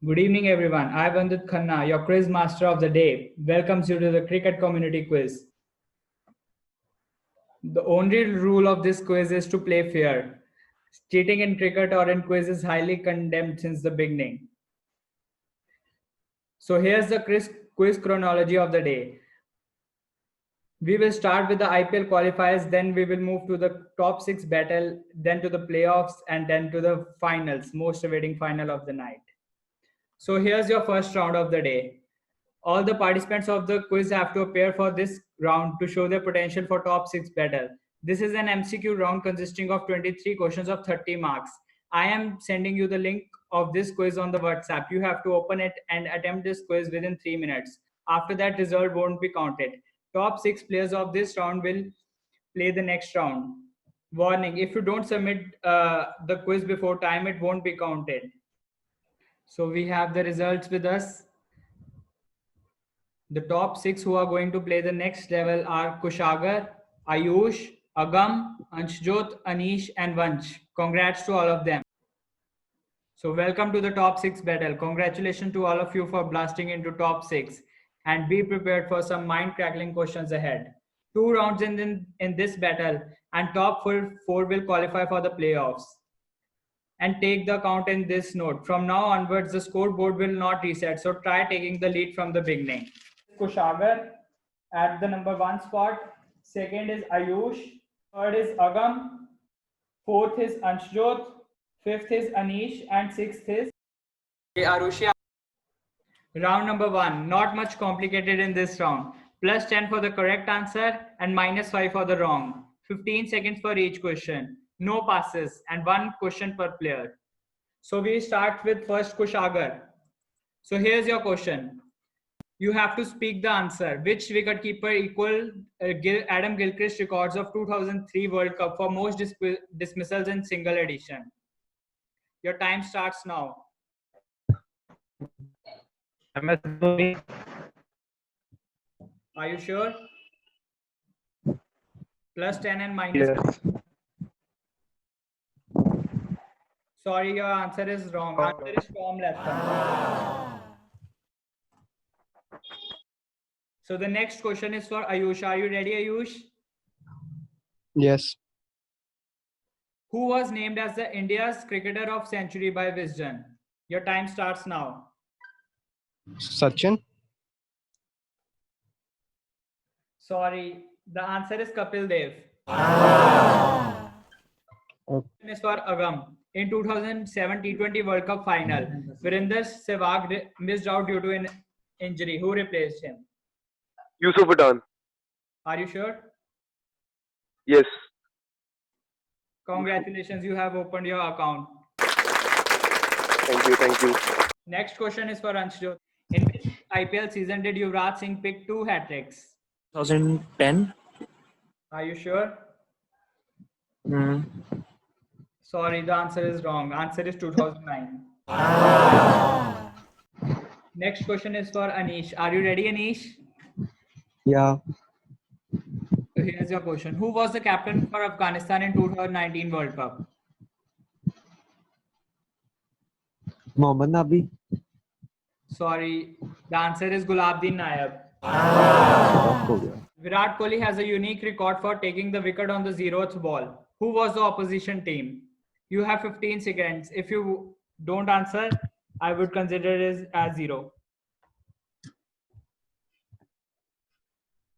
Good evening, everyone. I'm Vandit Khanna, your quiz master of the day. Welcomes you to the cricket community quiz. The only rule of this quiz is to play fair. Cheating in cricket or in quiz is highly condemned since the beginning. So here's the quiz chronology of the day. We will start with the IPL qualifiers, then we will move to the top six battle, then to the playoffs, and then to the finals, most awaiting final of the night. So here's your first round of the day. All the participants of the quiz have to appear for this round to show their potential for top six battle. This is an MCQ round consisting of 23 questions of 30 marks. I am sending you the link of this quiz on the WhatsApp. You have to open it and attempt this quiz within 3 minutes. After that, result won't be counted. Top six players of this round will play the next round. Warning, if you don't submit the quiz before time, it won't be counted. So we have the results with us. The top six who are going to play the next level are Kushagar, Ayush, Agam, Anshjot, Anish, and Vansh. Congrats to all of them. So welcome to the top six battle. Congratulations to all of you for blasting into top six. And be prepared for some mind-crackling questions ahead. 2 rounds in this battle, and top four will qualify for the playoffs. And take the count in this note. From now onwards, the scoreboard will not reset. So try taking the lead from the beginning. Kushagar at the number 1 spot. Second is Ayush. Third is Agam. Fourth is Anshjot. Fifth is Anish. And sixth is Arushi. Round number 1. Not much complicated in this round. Plus 10 for the correct answer and minus 5 for the wrong. 15 seconds for each question. No passes and 1 question per player. So we start with first Kushagar. So here's your question. You have to speak the answer. Which wicketkeeper equal Adam Gilchrist records of 2003 World Cup for most dismissals in single edition? Your time starts now. MS Dhoni. Are you sure? Plus 10 and minus. Yes. Sorry, your answer is wrong. Answer is Tom Latham. So the next question is for Ayush. Are you ready, Ayush? Yes. Who was named as the India's cricketer of century by Wisden? Your time starts now. Sachin. Sorry, the answer is Kapil Dev. Okay. Is for Agam. In 2007 T20 World Cup final, Virender Sehwag missed out due to an injury. Who replaced him? Yusuf Pathan. Are you sure? Yes. Congratulations, you have opened your account. Thank you. Thank you. Next question is for Anshjot. In which IPL season did Yuvraj Singh pick 2 hat-tricks? 2010. Are you sure? Mm. Sorry, the answer is wrong. Answer is 2009. Next question is for Anish. Are you ready, Anish? Yeah. So here's your question. Who was the captain for Afghanistan in 2019 World Cup? Mohammad Nabi. Sorry, the answer is Gulabdin Nayab. Virat Kohli has a unique record for taking the wicket on the 0th ball. Who was the opposition team? You have 15 seconds. If you don't answer, I would consider it as 0.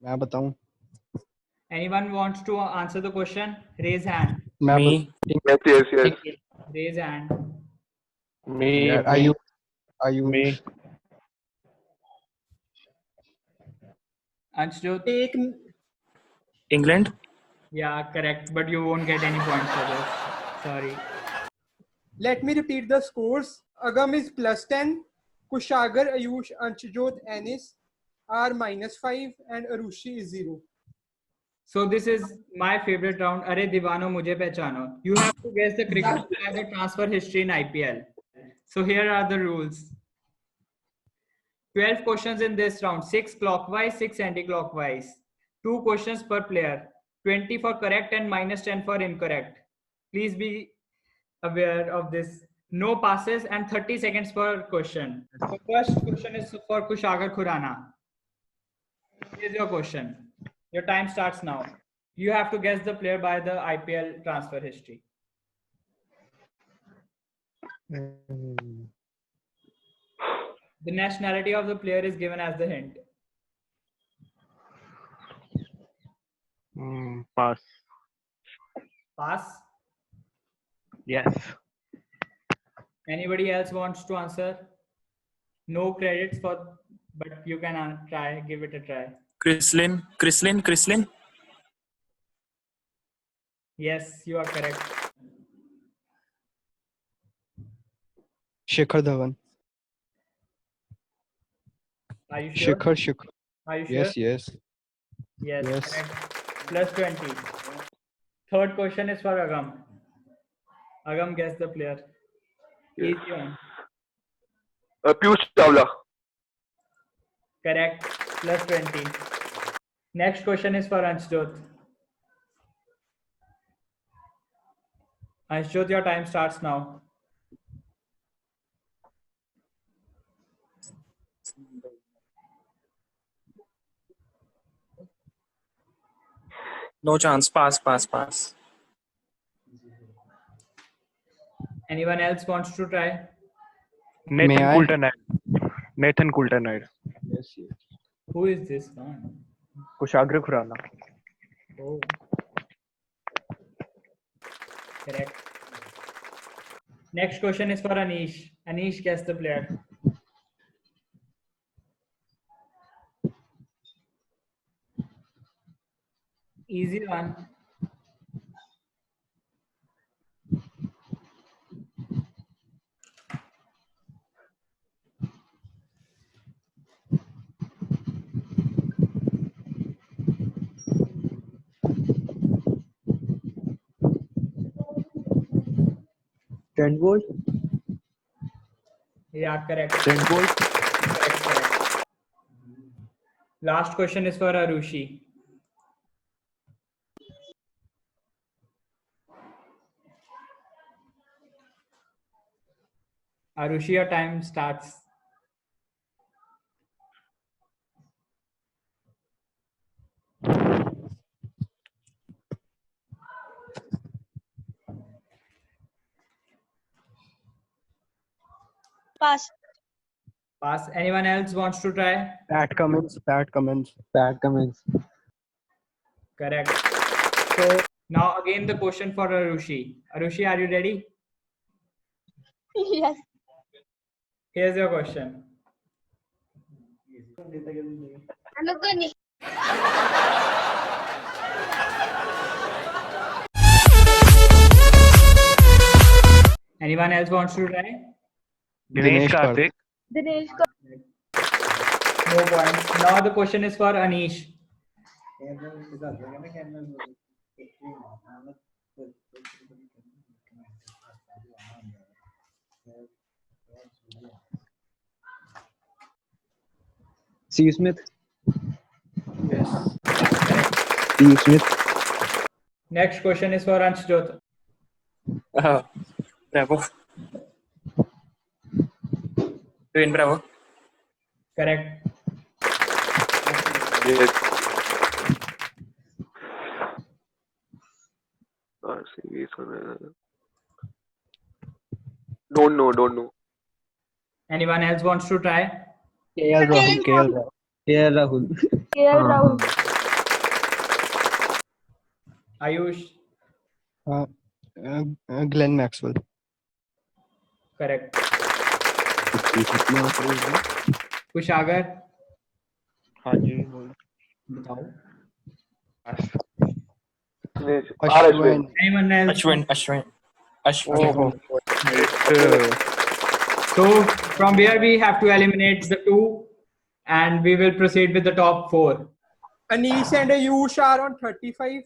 मैं बताऊं. Anyone wants to answer the question? Raise hand. Me. Yes. Raise hand. Me. Yeah, are you? Me. Anshjot? England. Yeah, correct. But you won't get any points for this. Sorry. Let me repeat the scores. Agam is plus 10, Kushagar, Ayush, Anshjot, Anis are minus 5, and Arushi is 0. So this is my favorite round. Are Divano Mujhe Pehchano. You have to guess the cricket player transfer history in IPL. So here are the rules. 12 questions in this round. 6 clockwise, 6 anti-clockwise. 2 questions per player. 20 for correct and minus 10 for incorrect. Please be aware of this. No passes and 30 seconds per question. So first question is for Kushagar Khurana. Here's your question. Your time starts now. You have to guess the player by the IPL transfer history. The nationality of the player is given as the hint. Pass. Pass. Yes. Anybody else wants to answer? No credits for, but you can try. Give it a try. Chrislin. Yes, you are correct. Shikhar Dhawan. Are you sure? Shikhar. Are you sure? Yes, yes. Yes. Yes. Correct. Plus 20. Third question is for Agam. Agam, guess the player. Yes. Easy one. Piyush Chawla. Correct. Plus 20. Next question is for Anshjot. Anshjot, your time starts now. No chance. Pass. Anyone else wants to try? May I? Nathan Coulter-Knight. Yes, yes. Who is this one? Kushagar Khurana. Oh. Correct. Next question is for Anish. Anish, guess the player. Easy one. Trent Bolt. Yeah, correct. Trent Bolt. Correct. Last question is for Arushi. Arushi, your time starts. Pass. Pass. Anyone else wants to try? Pat Cummins. Correct. So now again the question for Arushi. Arushi, are you ready? Yes. Here's your question. Anugani. Anyone else wants to try? Dinesh Karthik. Dinesh. No points. Now the question is for Anish. Steve Smith. Yes. Steve Smith. Next question is for Anshjot. Bravo. Twin Bravo. Correct. Yes. RCB. Don't know. Anyone else wants to try? KL Rahul. KL Rahul. Ayush. Glenn Maxwell. Correct. Kushagar. हाँ जी. बताओ. Ashwin. Anyone else? Ashwin. So from here we have to eliminate the two and we will proceed with the top four. Anish and Ayush are on 35.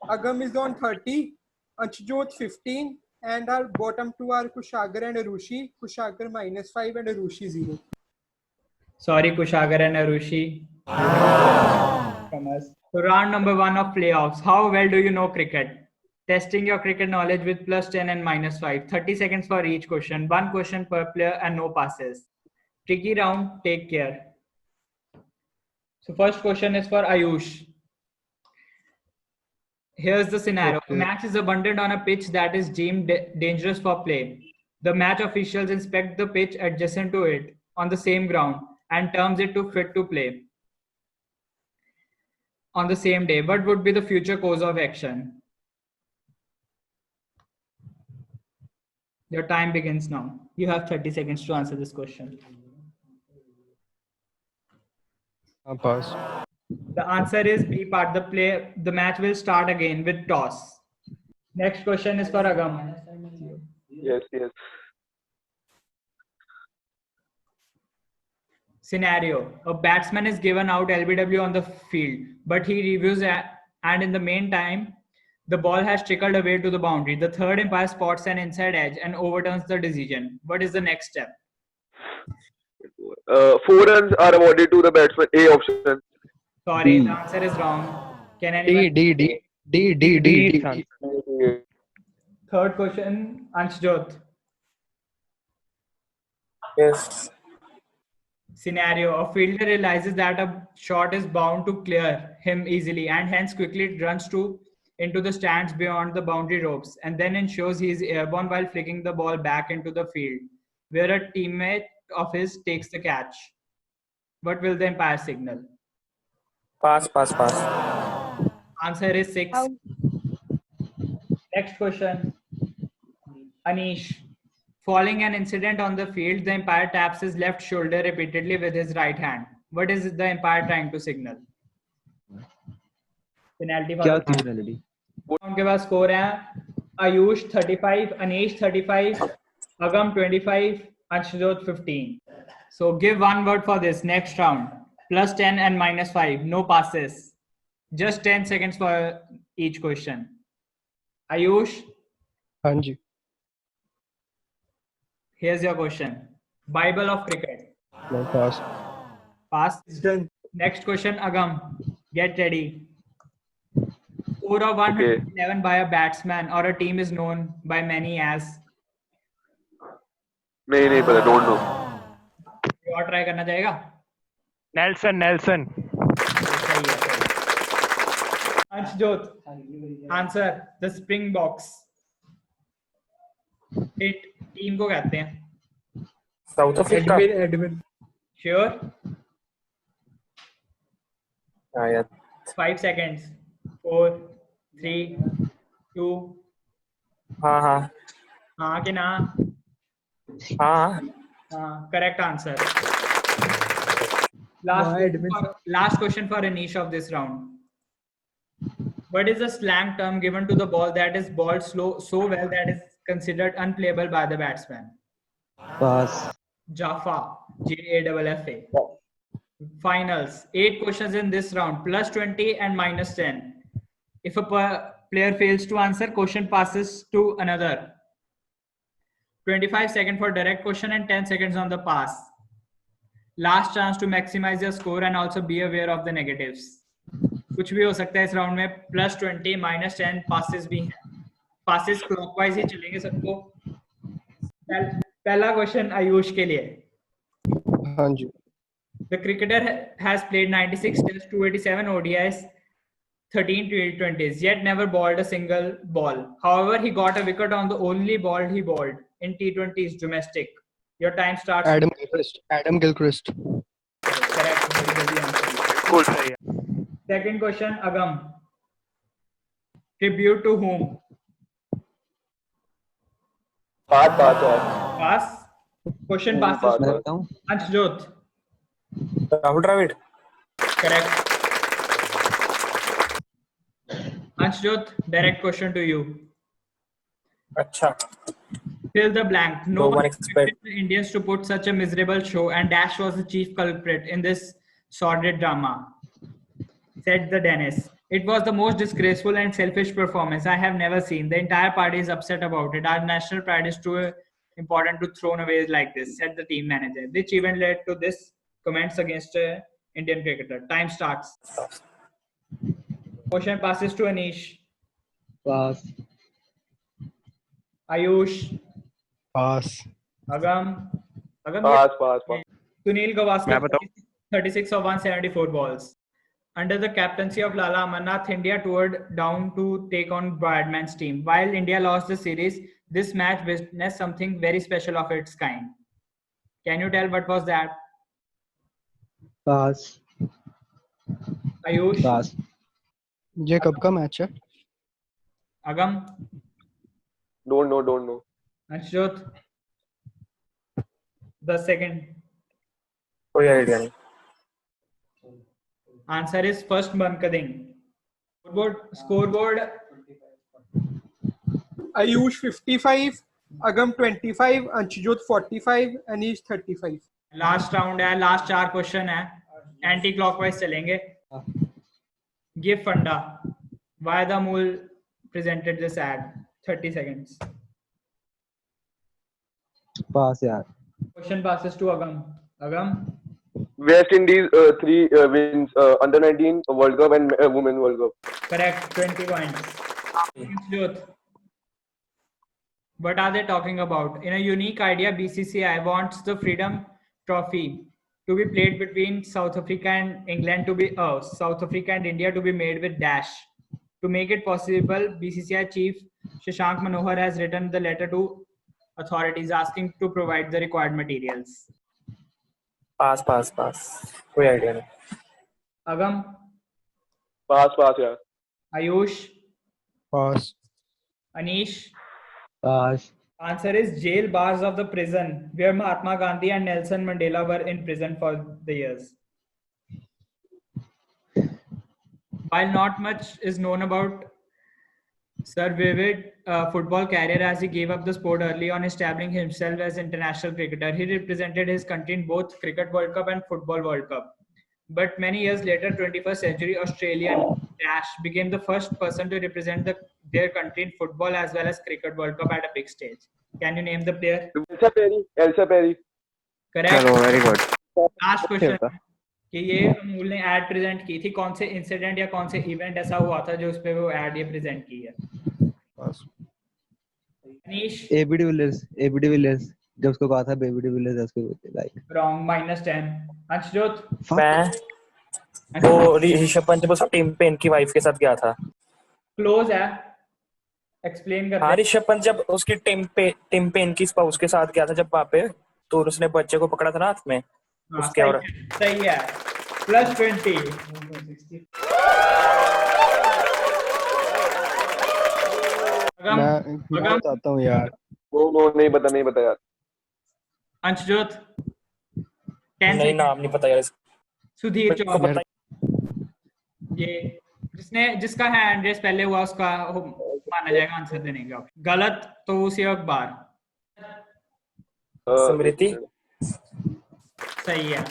Agam is on 30. Anshjot 15. And our bottom two are Kushagar and Arushi. Kushagar -5 and Arushi 0. Sorry, Kushagar and Arushi. From us. So round number 1 of playoffs. How well do you know cricket? Testing your cricket knowledge with +10 and -5. 30 seconds for each question. One question per player and no passes. Tricky round. Take care. So first question is for Ayush. Here's the scenario. Okay. The match is abundant on a pitch that is deemed dangerous for play. The match officials inspect the pitch adjacent to it on the same ground and terms it to fit to play on the same day. What would be the future course of action? Your time begins now. You have 30 seconds to answer this question. Pass. The answer is B part. The match will start again with toss. Next question is for Agam. Yes, yes. Scenario: a batsman is given out LBW on the field, but he reviews and in the meantime, the ball has trickled away to the boundary. The third umpire spots an inside edge and overturns the decision. What is the next step? 4 runs are awarded to the batsman. A option. Sorry, D. the answer is wrong. Can D, anyone? D, D, D, D, D, D. Third question, Anshjot. Yes. Scenario: a fielder realizes that a shot is bound to clear him easily and hence quickly runs into the stands beyond the boundary ropes and then ensures he is airborne while flicking the ball back into the field where a teammate of his takes the catch. What will the umpire signal? Pass. Answer is 6. Out. Next question. Anish. Following an incident on the field, the umpire taps his left shoulder repeatedly with his right hand. What is the umpire trying to signal? Penalty for क्या the थी penalty? उनके पास score है Ayush 35, Anish 35, Agam 25, Anshjot 15. So give one word for this next round. +10 and -5. No passes. Just 10 seconds for each question. Ayush, हाँ जी. here's your question. Bible of cricket. No pass. Pass. It's done. Next question, Agam. Get ready. Score of 111 by a batsman or a team is known by many as. नहीं पता. Don't know. और try करना चाहेगा? Nelson. सही है. Anshjot, answer. The Springboks. It team को कहते हैं. South Africa. Edwin. Sure. Yeah. 5 seconds. 4, 3, 2. हाँ. हाँ कि ना? हाँ. Correct answer. Edwin. Last question for Anish of this round. What is the slang term given to the ball that is balled so well that is considered unplayable by the batsman? Pass. Jaffa. Jaffa. Finals. 8 questions in this round. +20 and -10. If a player fails to answer, question passes to another. 25 seconds for direct question and 10 seconds on the pass. Last chance to maximize your score and also be aware of the negatives. कुछ भी हो सकता है इस round में. +20, -10, passes भी हैं. Passes clockwise ही चलेंगे सबको. पहला क्वेश्चन आयुष के लिए. हाँ जी. The cricketer has played 96 tests, 287 ODIs, 13 T20s, yet never bowled a single ball. However, he got a wicket on the only ball he bowled in T20s domestic. Your time starts. Adam Gilchrist. Correct. Very jल्दी answer. Good. Second question, Agam. Tribute to whom? Pass. Question passes मैं to बताऊं? Anshjot. Rahul Dravid. Correct. Anshjot, direct question to you. अच्छा. Fill the blank. No No one one expected the Indians to put such a miserable show, and Dash was the chief culprit in this sordid drama, said the Dennis. It was the most disgraceful and selfish performance I have never seen. The entire party is upset about it. Our national pride is too important to thrown away like this, said the team manager. Which event led to this comments against Indian cricketer? Time starts. Question passes to Anish. Pass. Ayush, Pass. Agam, Pass, pass, pass. Sunil Gavaskar, मैं बताऊं? 36 of 174 balls. Under the captaincy of Lala Amarnath, India toured down to take on Bradman's team. While India lost the series, this match witnessed something very special of its kind. Can you tell what was that? Pass. Ayush, Pass. ये कब का match है? Agam, Don't know. Anshjot. The second कोई idea नहीं. answer is first Bankading. Scoreboard. Ayush 55, Agam 25, Anshjot 45, Anish 35. Last round है, last 4 question है. Anti clockwise चलेंगे. Give Funda. Why the Mool presented this ad? 30 seconds. Pass यार. Question passes to Agam. Agam, West Indies 3 wins under 19 World Cup and Women World Cup. correct. 20 points. Jyot. What are they talking about? In a unique idea, BCCI wants the Freedom Trophy to be played between South Africa and England South Africa and India to be made with dash. To make it possible, BCCI chief Shashank Manohar has written the letter to authorities asking to provide the required materials. पास. कोई idea नहीं. Agam, Pass, yeah. Ayush, Pass. Anish. Pass. Answer is jail bars of the prison where Mahatma Gandhi and Nelson Mandela were in prison for the years. While not much is known about Sir Vivid football career, as he gave up the sport early on establishing himself as international cricketer, he represented his country in both Cricket World Cup and Football World Cup. But many years later, 21st century Australian Dash became the first person to represent their country in football as well as Cricket World Cup at a big stage. Can you name the player? Elsa Perry. Correct. चलो very good. Last question कि ये अमूल ने add present की थी, कौन से incident या कौन से इवेंट ऐसा हुआ था जो उस पे वो एड ये प्रेजेंट की है? Pass. Anish, AB de Villiers जब उसको कहा था बेबी डिविलियर्स उसको लाइक रॉन्ग, -10. अंशजोत, मैं वो ऋषभ पंत बस टीम पे इनकी वाइफ के साथ गया था. क्लोज है, एक्सप्लेन कर हाँ, दे. ऋषभ पंत जब उसकी टीम पे इनकी स्पाउस के साथ गया था जब वहाँ पे, तो उसने बच्चे को पकड़ा था ना हाथ में. हाँ, उसके और सही है. +20. मैं बताता हूँ यार. No, नहीं पता यार. अंशजोत, 10 नहीं, नाम नहीं पता यार. सुधीर मेरे को चौहान. पता. ये जिसका हैंड रेस पहले हुआ उसका माना जाएगा आंसर देने का. गलत तो उसी अखबार. स्मृति. सही है.